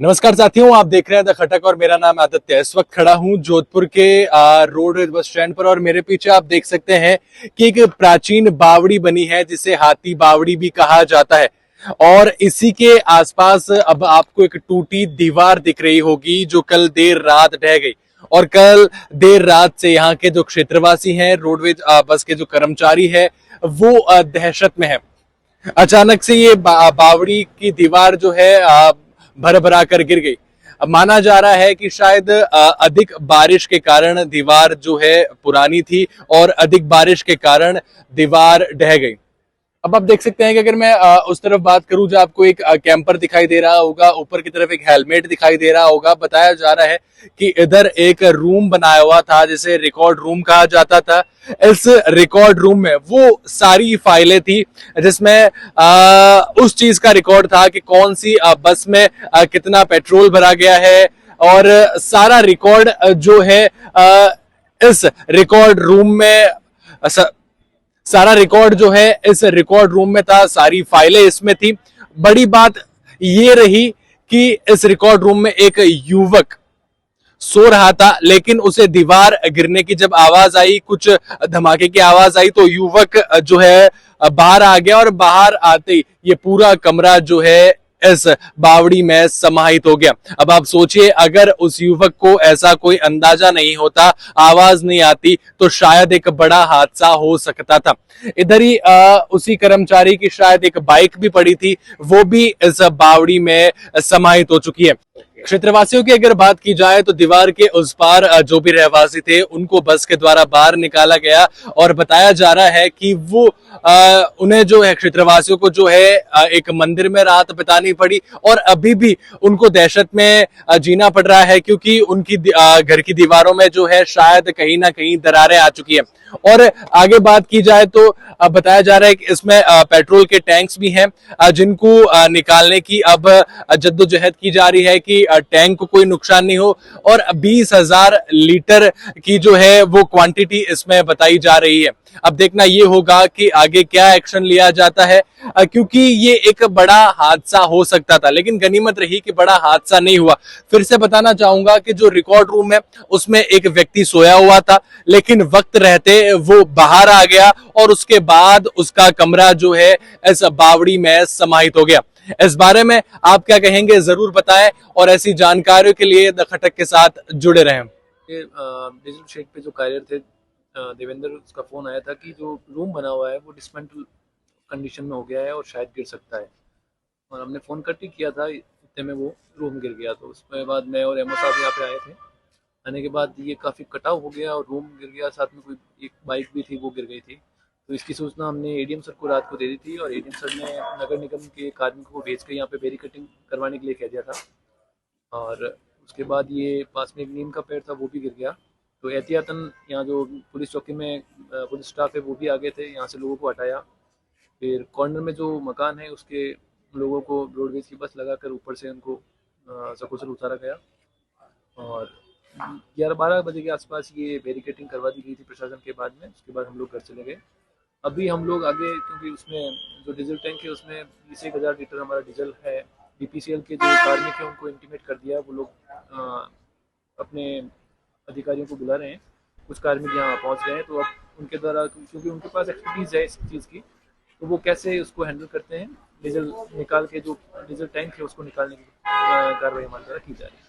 नमस्कार साथियों, आप देख रहे हैं द खटक और मेरा नाम आदित्य। इस वक्त खड़ा हूं जोधपुर के रोड बस स्टैंड पर और मेरे पीछे आप देख सकते हैं कि एक प्राचीन बावड़ी बनी है जिसे हाथी बावड़ी भी कहा जाता है। और इसी के आसपास अब आपको एक टूटी दीवार दिख रही होगी जो कल देर रात ढह गई। और कल देर रात से यहाँ के जो क्षेत्रवासी हैं, रोडवेज बस के जो कर्मचारी है, वो दहशत में है। अचानक से ये बावड़ी की दीवार जो है भर भरा कर गिर गई। अब माना जा रहा है कि शायद अधिक बारिश के कारण दीवार जो है पुरानी थी और अधिक बारिश के कारण दीवार ढह गई। अब आप देख सकते हैं कि अगर मैं उस तरफ बात करूं जो आपको एक कैंपर दिखाई दे रहा होगा, ऊपर की तरफ एक हेलमेट दिखाई दे रहा होगा। बताया जा रहा है कि इधर एक रूम बनाया हुआ था जिसे रिकॉर्ड रूम कहा जाता था। इस रिकॉर्ड रूम में वो सारी फाइलें थी जिसमें उस चीज का रिकॉर्ड था कि कौन सी बस में कितना पेट्रोल भरा गया है। और सारा रिकॉर्ड जो है इस रिकॉर्ड रूम में सारा रिकॉर्ड जो है इस रिकॉर्ड रूम में था, सारी फाइलें इसमें थी। बड़ी बात ये रही कि इस रिकॉर्ड रूम में एक युवक सो रहा था, लेकिन उसे दीवार गिरने की जब आवाज आई, कुछ धमाके की आवाज आई, तो युवक जो है बाहर आ गया। और बाहर आते ही ये पूरा कमरा जो है इस बावड़ी में समाहित हो गया। अब आप सोचिए, अगर उस युवक को ऐसा कोई अंदाजा नहीं होता, आवाज नहीं आती, तो शायद एक बड़ा हादसा हो सकता था। इधर ही उसी कर्मचारी की शायद एक बाइक भी पड़ी थी, वो भी इस बावड़ी में समाहित हो चुकी है। क्षेत्रवासियों की अगर बात की जाए तो दीवार के उस पार जो भी रहवासी थे उनको बस के द्वारा बाहर निकाला गया। और बताया जा रहा है कि वो उन्हें जो है, क्षेत्रवासियों को जो है एक मंदिर में रात बितानी पड़ी। और अभी भी उनको दहशत में जीना पड़ रहा है, क्योंकि उनकी घर की दीवारों में जो है शायद कहीं ना कहीं दरारें आ चुकी है। और आगे बात की जाए तो बताया जा रहा है कि इसमें पेट्रोल के टैंक्स भी हैं जिनको निकालने की अब जद्दोजहद की जा रही है कि टैंक को कोई नुकसान नहीं हो। और 20,000 लीटर की जो है वो क्वांटिटी इसमें बताई जा रही है। अब देखना ये होगा कि आगे क्या एक्शन लिया जाता है, क्योंकि ये एक बड़ा हादसा हो सकता था, लेकिन गनीमत रही कि बड़ा हादसा नहीं हुआ। फिर से बताना चाहूंगा कि जो रिकॉर्ड रूम है उसमें एक व्यक्ति सोया हुआ था, लेकिन वक्त रहते वो बाहर आ गया और उसके बाद उसका कमरा जो है इस बावड़ी में समाहित हो गया। इस बारे में आप क्या कहेंगे, जरूर बताएं। और ऐसी जानकारियों के लिए द खटक के साथ जुड़े रहें। डिजिटल शेड पे जो कार्यरत थे देवेंद्र, उसका फोन आया था कि जो रूम बना हुआ है वो डिसमेंटल कंडीशन में हो गया है और शायद गिर सकता है। और हमने फ़ोन कट ही किया था, इतने में वो रूम गिर गया। तो उसके बाद मैं और एमओ साहब यहाँ पे आए थे। आने के बाद ये काफ़ी कटाव हो गया और रूम गिर गया, साथ में कोई एक बाइक भी थी वो गिर गई थी। तो इसकी सूचना हमने एडीएम सर को रात को दे दी थी और एडीएम सर ने नगर निगम के कार्मिकों को भेज कर यहाँ पे बैरिकेडिंग करवाने के लिए कह दिया था। और उसके बाद ये पास में एक नीम का पेड़ था, वो भी गिर गया। तो एहतियातन यहाँ जो पुलिस चौकी में पुलिस स्टाफ है वो भी आ गए थे, यहाँ से लोगों को हटाया। फिर कॉर्नर में जो मकान है उसके लोगों को रोडवेज की बस लगाकर ऊपर से उनको सकुशल उतारा गया। और 11-12 बजे के आसपास ये बैरिकेडिंग करवा दी गई थी प्रशासन के बाद में। उसके बाद हम लोग घर चले गए। अभी हम लोग आगे, क्योंकि उसमें जो डीजल टैंक है उसमें 21,000 लीटर हमारा डीजल है। बीपीसीएल के जो कार्मिक हैं उनको इंटीमेट कर दिया, वो लोग अपने अधिकारियों को बुला रहे हैं। कुछ कार्मिक यहाँ पहुँच गए हैं, तो अब उनके द्वारा, क्योंकि उनके पास एक्सपर्टीज़ है इस चीज़ की, तो वो कैसे उसको हैंडल करते हैं, डीजल निकाल के जो डीजल टैंक है उसको निकालने की कार्रवाई हमारे द्वारा की जा रही है।